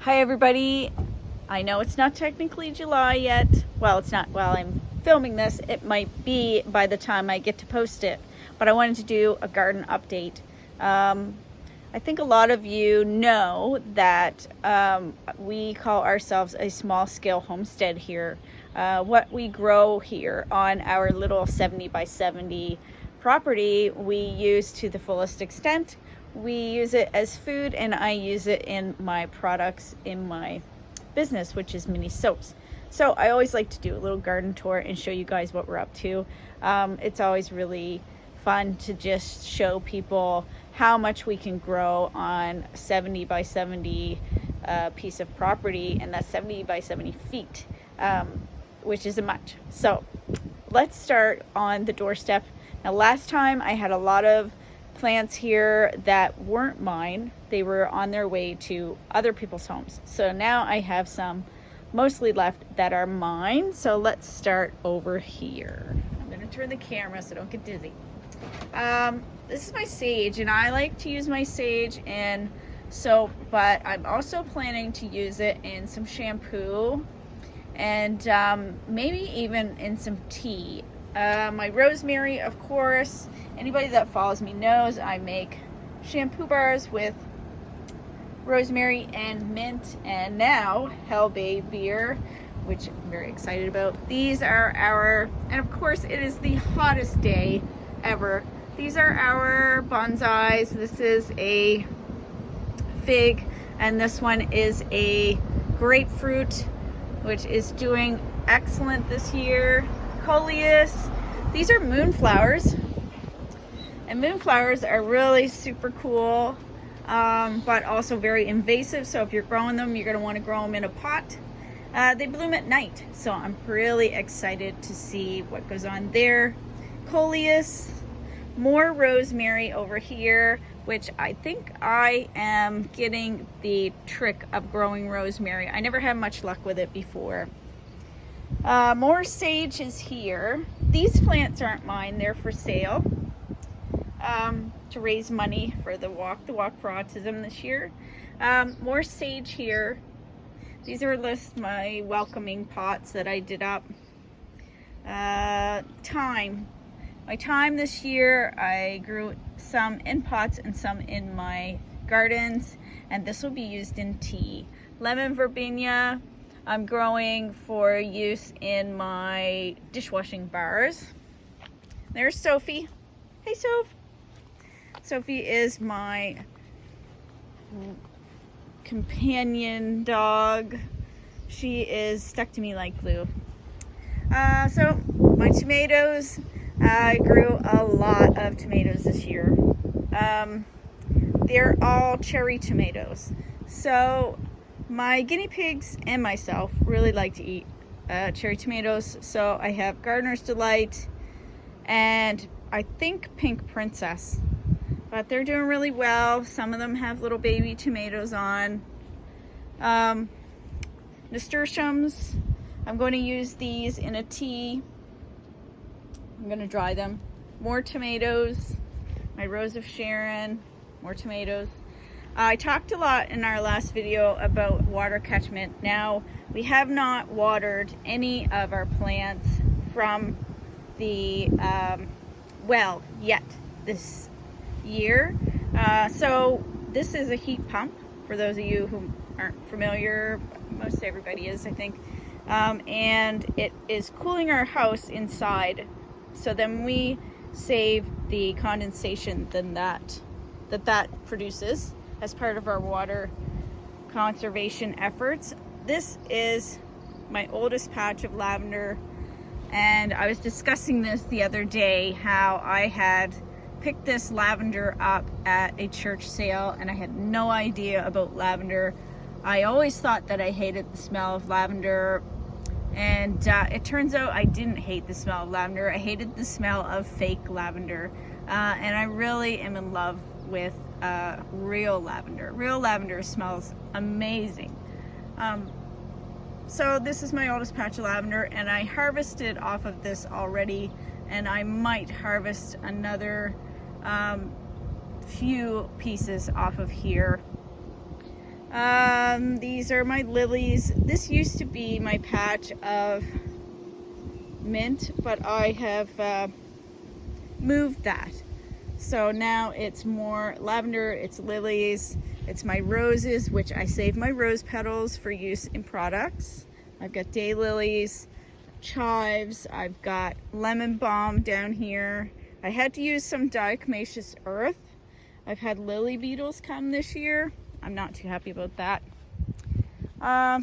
Hi everybody. I know it's not technically July yet. Well, it's not while I'm filming this. It might be by the time I get to post it. But I wanted to do a garden update. I think a lot of you know that we call ourselves a small scale homestead here. What we grow here on our little 70 by 70 property, we use to the fullest extent. We use it as food, and I use it in my products in my business, which is Mini Soaps. So I always like to do a little garden tour and show you guys what we're up to. It's always really fun to just show people how much we can grow on 70 by 70 piece of property, and that's 70 by 70 feet, which isn't much. So let's start on the doorstep. Now, last time I had a lot of plants here that weren't mine. They were on their way to other people's homes. So now I have some mostly left that are mine. So let's start over here. I'm going to turn the camera so I don't get dizzy. This is my sage, and I like to use my sage in soap, but I'm also planning to use it in some shampoo and maybe even in some tea. My rosemary, of course. Anybody that follows me knows I make shampoo bars with rosemary and mint, and now Hell Bay beer, which I'm very excited about. These are our, and of course it is the hottest day ever. These are our bonsais. This is a fig, and this one is a grapefruit, which is doing excellent this year. Coleus. These are moonflowers, and moonflowers are really super cool, but also very invasive. So if you're growing them, you're going to want to grow them in a pot. They bloom at night, so I'm really excited to see what goes on there. Coleus, more rosemary over here, which I think I am getting the trick of growing rosemary. I never had much luck with it before. More sage is here. These plants aren't mine, they're for sale, to raise money for the walk for autism this year. More sage here. These are my welcoming pots that I did up. Thyme. My thyme this year, I grew some in pots and some in my gardens, and this will be used in tea. Lemon verbena, I'm growing for use in my dishwashing bars. There's Sophie. Hey, Soph. Sophie is my companion dog. She is stuck to me like glue. So my tomatoes, I grew a lot of tomatoes this year. They're all cherry tomatoes. So my guinea pigs and myself really like to eat cherry tomatoes. So I have Gardener's Delight and I think Pink Princess, but they're doing really well. Some of them have little baby tomatoes on. Nasturtiums, I'm going to use these in a tea. I'm going to dry them. More tomatoes. My Rose of Sharon, more tomatoes. I talked a lot in our last video about water catchment. Now, we have not watered any of our plants from the well yet this year. So this is a heat pump, for those of you who aren't familiar. Most everybody is, I think. And it is cooling our house inside. So then we save the condensation that produces as part of our water conservation efforts. This is my oldest patch of lavender, and I was discussing this the other day, how I had picked this lavender up at a church sale, and I had no idea about lavender. I always thought that I hated the smell of lavender, and it turns out I didn't hate the smell of lavender. I hated the smell of fake lavender, and I really am in love with real lavender. Real lavender smells amazing. So this is my oldest patch of lavender, and I harvested off of this already, and I might harvest another few pieces off of here. These are my lilies. This used to be my patch of mint, but I have moved that. So now it's more lavender, it's lilies, it's my roses, which I save my rose petals for use in products. I've got daylilies, chives, I've got lemon balm down here. I had to use some diatomaceous earth. I've had lily beetles come this year. I'm not too happy about that.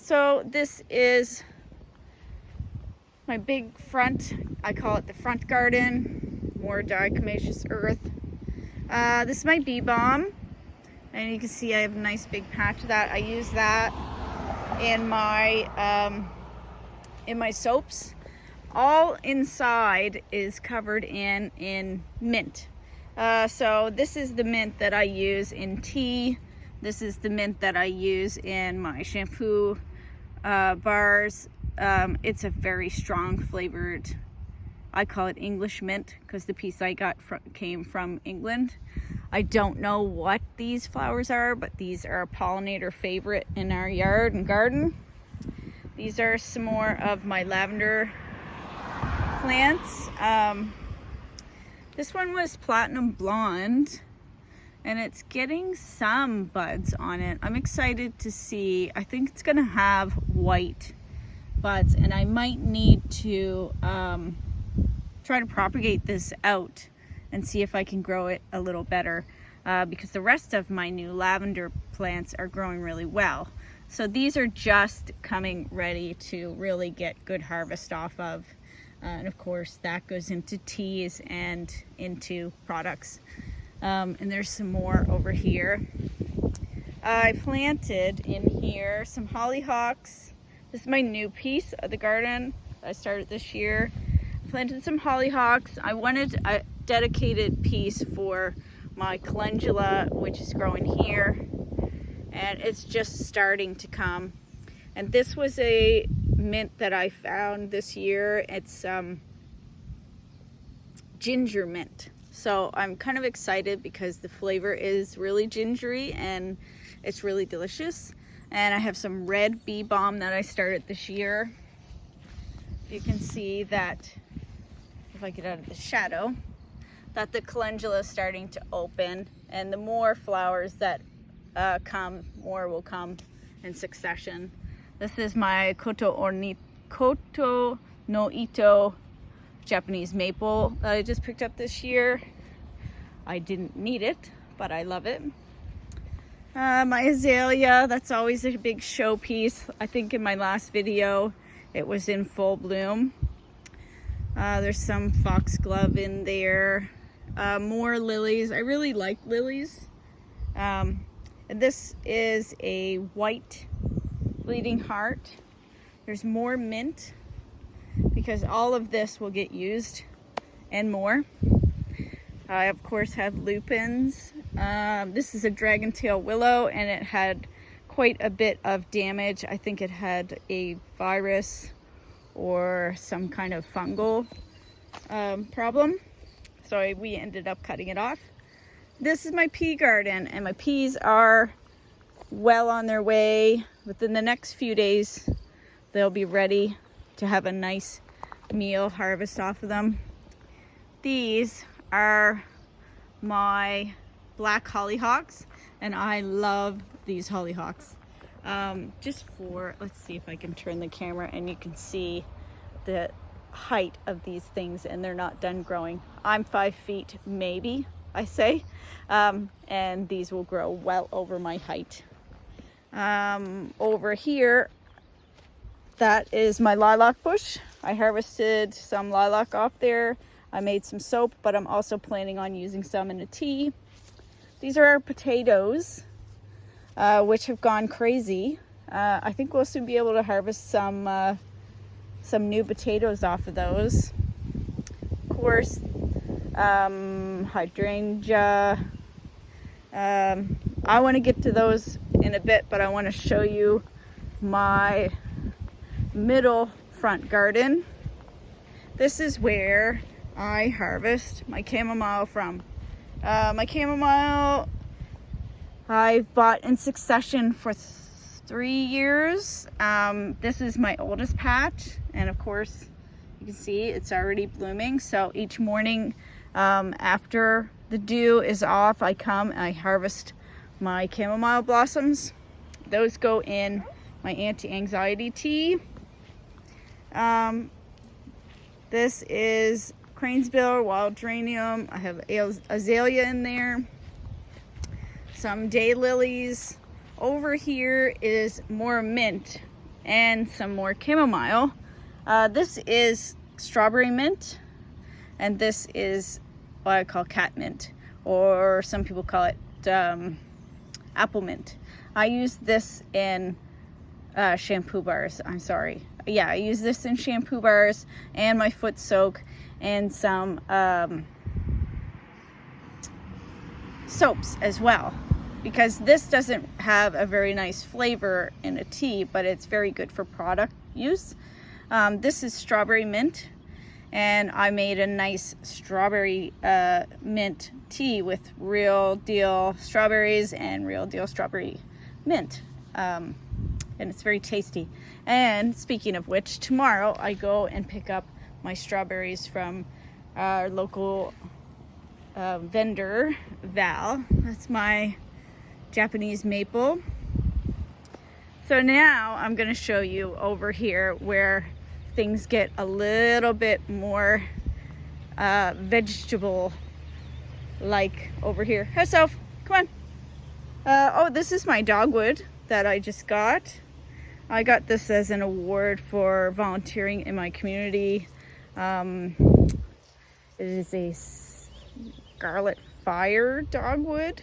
So this is my big front. I call it the front garden. More diatomaceous earth. This is my bee balm, and you can see I have a nice big patch of that. I use that in my soaps. All inside is covered in mint. So this is the mint that I use in tea. This is the mint that I use in my shampoo bars. It's a very strong flavored, I call it English mint because the piece I got came from England. I don't know what these flowers are, but these are a pollinator favorite in our yard and garden. These are some more of my lavender plants. This one was platinum blonde, and it's getting some buds on it. I'm excited to see. I think it's gonna have white buds, and I might need to try to propagate this out and see if I can grow it a little better, because the rest of my new lavender plants are growing really well. So these are just coming ready to really get good harvest off of. And of course that goes into teas and into products. And there's some more over here. I planted in here some hollyhocks. This is my new piece of the garden I started this year. Planted some hollyhocks. I wanted a dedicated piece for my calendula, which is growing here, and it's just starting to come. And this was a mint that I found this year. It's ginger mint. So I'm kind of excited because the flavor is really gingery and it's really delicious. And I have some red bee balm that I started this year. You can see that, if I get out of the shadow, that the calendula is starting to open, and the more flowers that come, more will come in succession. This is my Koto no Ito Japanese maple that I just picked up this year. I didn't need it, but I love it. My azalea, that's always a big showpiece. I think in my last video it was in full bloom. There's some foxglove in there. More lilies. I really like lilies. And this is a white bleeding heart. There's more mint because all of this will get used and more. I of course have lupins. This is a dragon tail willow, and it had quite a bit of damage. I think it had a virus or some kind of fungal problem. So we ended up cutting it off. This is my pea garden, and my peas are well on their way. Within the next few days, they'll be ready to have a nice meal harvest off of them. These are my black hollyhocks, and I love these hollyhocks. Just for, let's see if I can turn the camera and you can see the height of these things, and they're not done growing. I'm 5 feet maybe, I say, and these will grow well over my height. Over here, that is my lilac bush. I harvested some lilac off there. I made some soap, but I'm also planning on using some in a tea. These are our potatoes, which have gone crazy. I think we'll soon be able to harvest some new potatoes off of those. Of course, hydrangea. I want to get to those in a bit, but I want to show you my middle front garden. This is where I harvest my chamomile from. My chamomile I've bought in succession for 3 years. This is my oldest patch, and of course you can see it's already blooming. So each morning after the dew is off, I come and I harvest my chamomile blossoms. Those go in my anti-anxiety tea. This is cranesbill, wild geranium. I have azalea in there, some daylilies. Over here is more mint and some more chamomile. This is strawberry mint, and this is what I call cat mint, or some people call it apple mint. I use this in shampoo bars. I'm sorry. Yeah, I use this in shampoo bars and my foot soak and some soaps as well, because this doesn't have a very nice flavor in a tea, but it's very good for product use. This is strawberry mint, and I made a nice strawberry mint tea with real deal strawberries and real deal strawberry mint. And it's very tasty. And speaking of which, tomorrow I go and pick up my strawberries from our local vendor, Val. That's my Japanese maple. So now I'm going to show you over here where things get a little bit more vegetable like over here. Hey, Soph, come on. Oh, this is my dogwood that I just got. I got this as an award for volunteering in my community. It is a scarlet fire dogwood.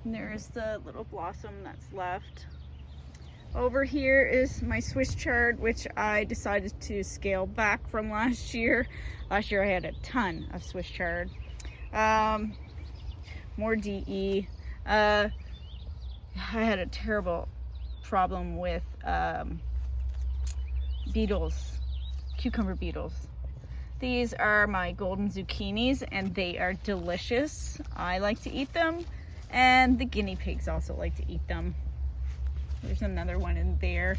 And there's the little blossom that's left. Over here is my Swiss chard, which I decided to scale back from last year. Last year I had a ton of Swiss chard. More DE. I had a terrible problem with beetles, cucumber beetles. These are my golden zucchinis, and they are delicious. I like to eat them, and the guinea pigs also like to eat them. There's another one in there.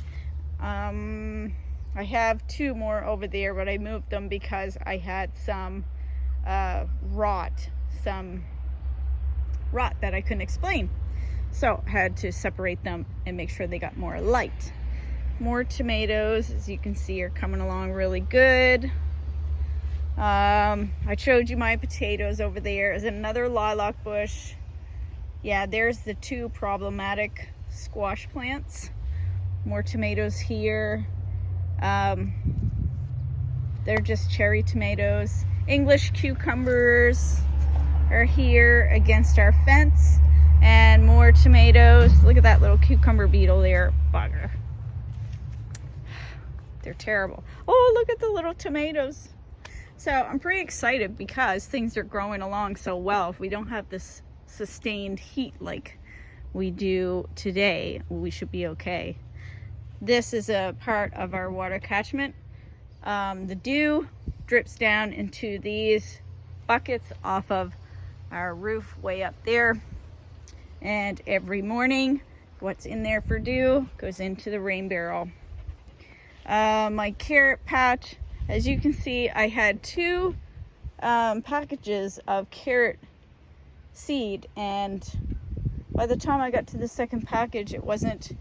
I have 2 more over there, but I moved them because I had some rot that I couldn't explain. So I had to separate them and make sure they got more light. More tomatoes, as you can see, are coming along really good. I showed you my potatoes over there. There's another lilac bush. Yeah, there's the 2 problematic squash plants. More tomatoes here. They're just cherry tomatoes. English cucumbers are here against our fence. And more tomatoes. Look at that little cucumber beetle there. Bugger. They're terrible. Oh, look at the little tomatoes. So I'm pretty excited because things are growing along so well. If we don't have this sustained heat like we do today, we should be okay. This is a part of our water catchment. The dew drips down into these buckets off of our roof way up there. And every morning, what's in there for dew goes into the rain barrel. My carrot patch, as you can see, I had 2 packages of carrot seed, and by the time I got to the second package, it wasn't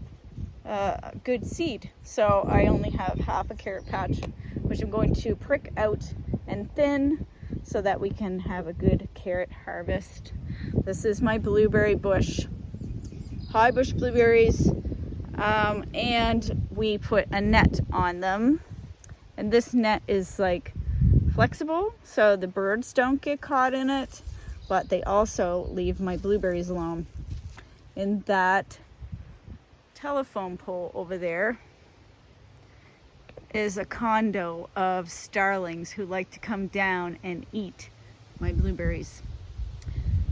a good seed. So I only have half a carrot patch, which I'm going to prick out and thin so that we can have a good carrot harvest. This is my blueberry bush, high bush blueberries, and we put a net on them, and this net is like flexible so the birds don't get caught in it, but they also leave my blueberries alone. In that telephone pole over there is a condo of starlings who like to come down and eat my blueberries.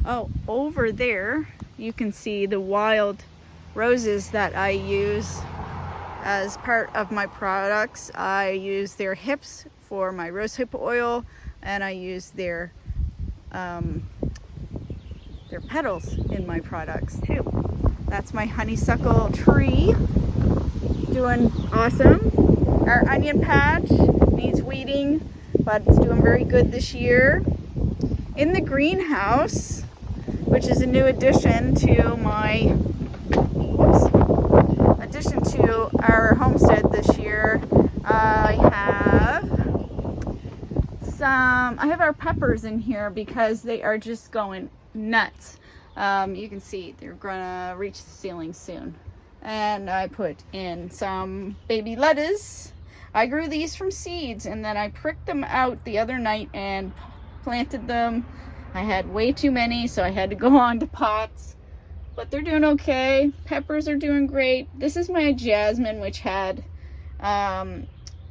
Oh, over there you can see the wild roses that I use as part of my products. I use their hips for my rosehip oil, and I use their petals in my products too. That's my honeysuckle tree. Doing awesome. Our onion patch needs weeding, but it's doing very good this year. In the greenhouse, which is a new addition to my, addition to our homestead this year, I have our peppers in here because they are just going nuts. You can see they're gonna reach the ceiling soon. And I put in some baby lettuce. I grew these from seeds and then I pricked them out the other night and planted them. I had way too many, so I had to go on to pots, but they're doing okay. Peppers are doing great. This is my jasmine, which had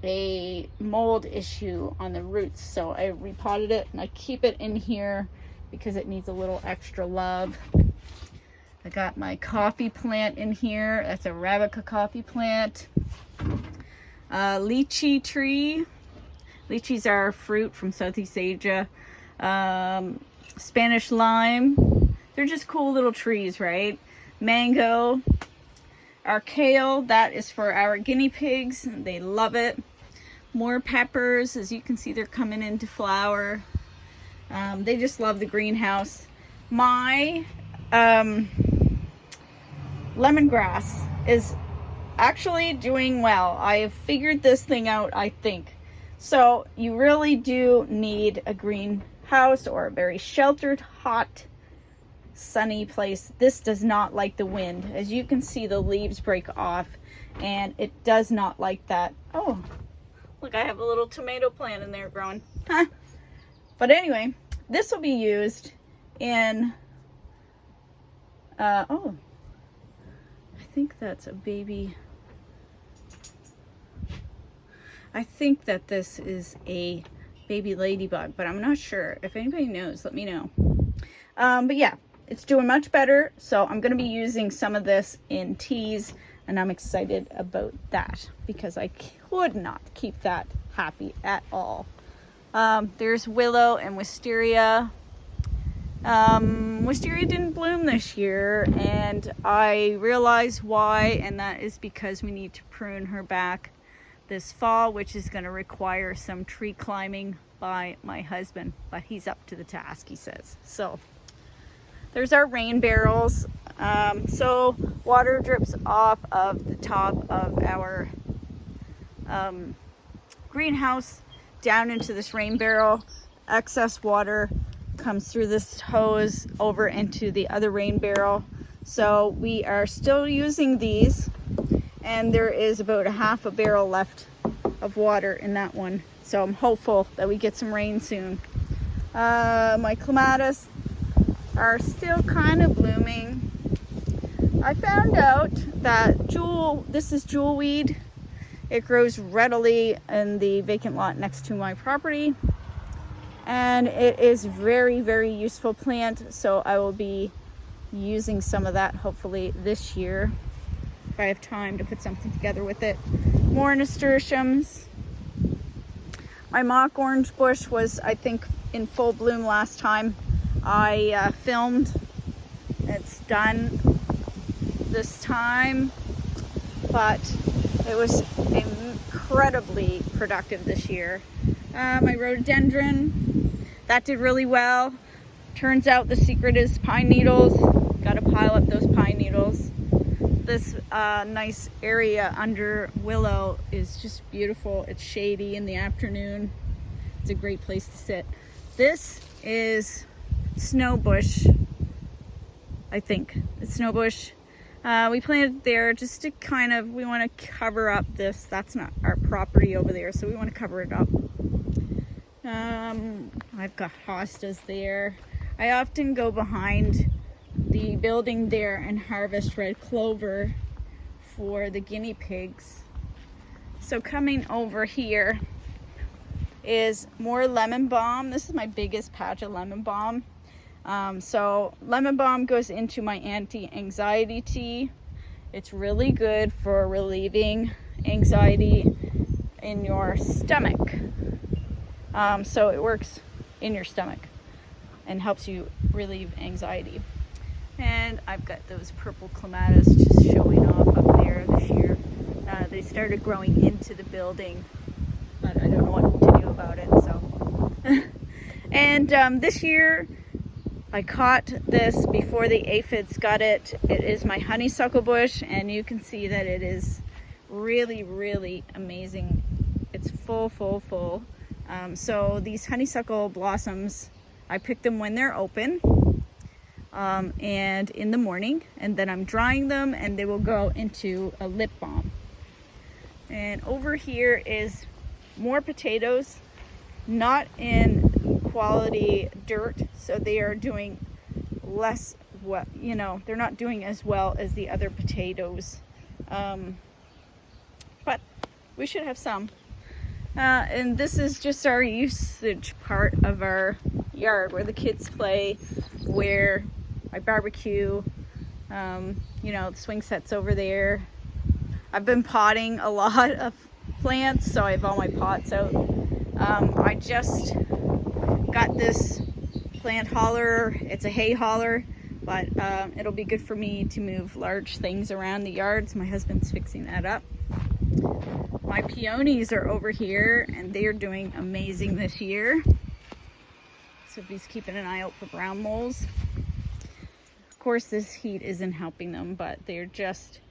a mold issue on the roots, so I repotted it and I keep it in here because it needs a little extra love. I got my coffee plant in here. That's a Arabica coffee plant. Lychee tree. Lychees are fruit from Southeast Asia. Spanish lime. They're just cool little trees, right? Mango. Our kale, that is for our guinea pigs. They love it. More peppers. As you can see, they're coming into flower. They just love the greenhouse. My lemongrass is actually doing well. I have figured this thing out, I think. So you really do need a greenhouse or a very sheltered, hot, sunny place. This does not like the wind. As you can see, the leaves break off and it does not like that. Oh, look, I have a little tomato plant in there growing. Huh. But anyway, this will be used in, oh, I think that's a baby. I think that this is a baby ladybug, but I'm not sure. If anybody knows, let me know. But yeah, it's doing much better. So I'm going to be using some of this in teas, and I'm excited about that because I could not keep that happy at all. There's willow and wisteria. Wisteria didn't bloom this year, and I realized why, and that is because we need to prune her back this fall, which is going to require some tree climbing by my husband, but he's up to the task, he says. So there's our rain barrels. So water drips off of the top of our greenhouse down into this rain barrel. Excess water comes through this hose over into the other rain barrel. So we are still using these, and there is about a half a barrel left of water in that one. So I'm hopeful that we get some rain soon. My clematis are still kind of blooming. I found out that this is jewelweed. It grows readily in the vacant lot next to my property. And it is very, very useful plant. So I will be using some of that hopefully this year, if I have time to put something together with it. More nasturtiums. My mock orange bush was, I think, in full bloom last time I filmed. It's done this time, but it was incredibly productive this year. My rhododendron, that did really well. Turns out the secret is pine needles. Got to pile up those pine needles. This nice area under willow is just beautiful. It's shady in the afternoon. It's a great place to sit. This is snowbush, I think. It's snowbush. We planted there just to kind of, we want to cover up this. That's not our property over there, so we want to cover it up. I've got hostas there. I often go behind the building there and harvest red clover for the guinea pigs. So coming over here is more lemon balm. This is my biggest patch of lemon balm. So lemon balm goes into my anti-anxiety tea. It's really good for relieving anxiety in your stomach. So it works in your stomach and helps you relieve anxiety. And I've got those purple clematis just showing off up there this year. They started growing into the building, but I don't know what to do about it. So, and this year I caught this before the aphids got it. It is my honeysuckle bush, and you can see that it is really, really amazing. It's full. So these honeysuckle blossoms, I pick them when they're open. And in the morning, and then I'm drying them, and they will go into a lip balm. And over here is more potatoes, not in quality dirt, so they are doing less well, they're not doing as well as the other potatoes, but we should have some. And this is just our usage part of our yard, where the kids play, where I barbecue. The swing set's over there. I've been potting a lot of plants, so I have all my pots out. I just got this plant hauler. It's a hay hauler, but it'll be good for me to move large things around the yards. My husband's fixing that up. My peonies are over here, and they are doing amazing this year. So he's keeping an eye out for brown moles. Of course, this heat isn't helping them, but they're just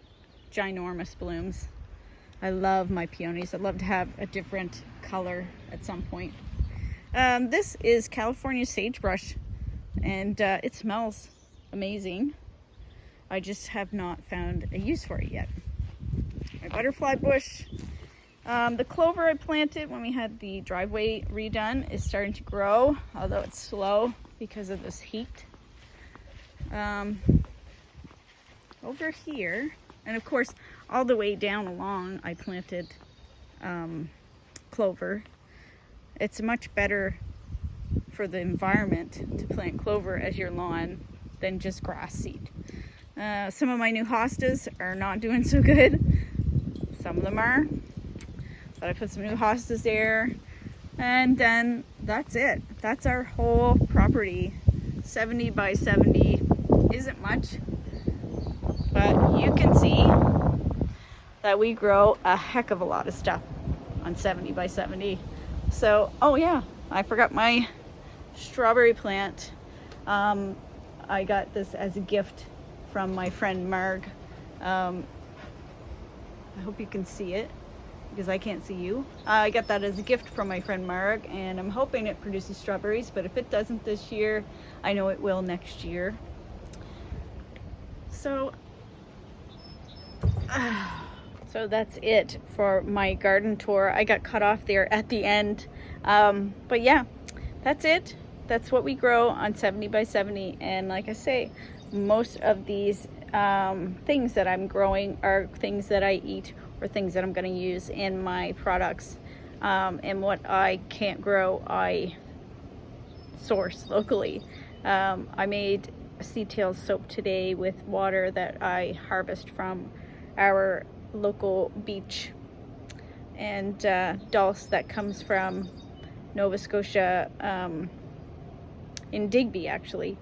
ginormous blooms. I love my peonies. I'd love to have a different color at some point. This is California sagebrush, and it smells amazing. I just have not found a use for it yet. My butterfly bush. The clover I planted when we had the driveway redone is starting to grow, although it's slow because of this heat. Over here, and of course all the way down along, I planted clover. It's much better for the environment to plant clover as your lawn than just grass seed. Some of my new hostas are not doing so good. Some of them are. But I put some new hostas there. And then that's it. That's our whole property. 70 by 70 isn't much. But you can see that we grow a heck of a lot of stuff on 70 by 70. So, oh yeah, I forgot my strawberry plant. I got this as a gift from my friend Marg. I hope you can see it because I can't see you. I got that as a gift from my friend Marg, and I'm hoping it produces strawberries, but if it doesn't this year, I know it will next year. So that's it for my garden tour. I got cut off there at the end. But yeah, that's it. That's what we grow on 70 by 70. And like I say, most of these things that I'm growing are things that I eat or things that I'm going to use in my products. And what I can't grow, I source locally. I made a Sea Tails soap today with water that I harvest from our local beach, and dulse that comes from Nova Scotia, in Digby actually.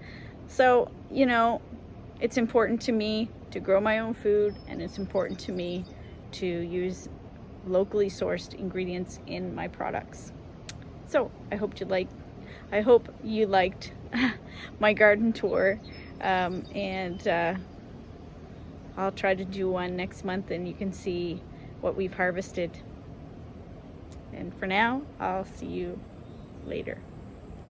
So it's important to me to grow my own food, and it's important to me to use locally sourced ingredients in my products. So I hope you liked my garden tour, and I'll try to do one next month, and you can see what we've harvested. And for now, I'll see you later.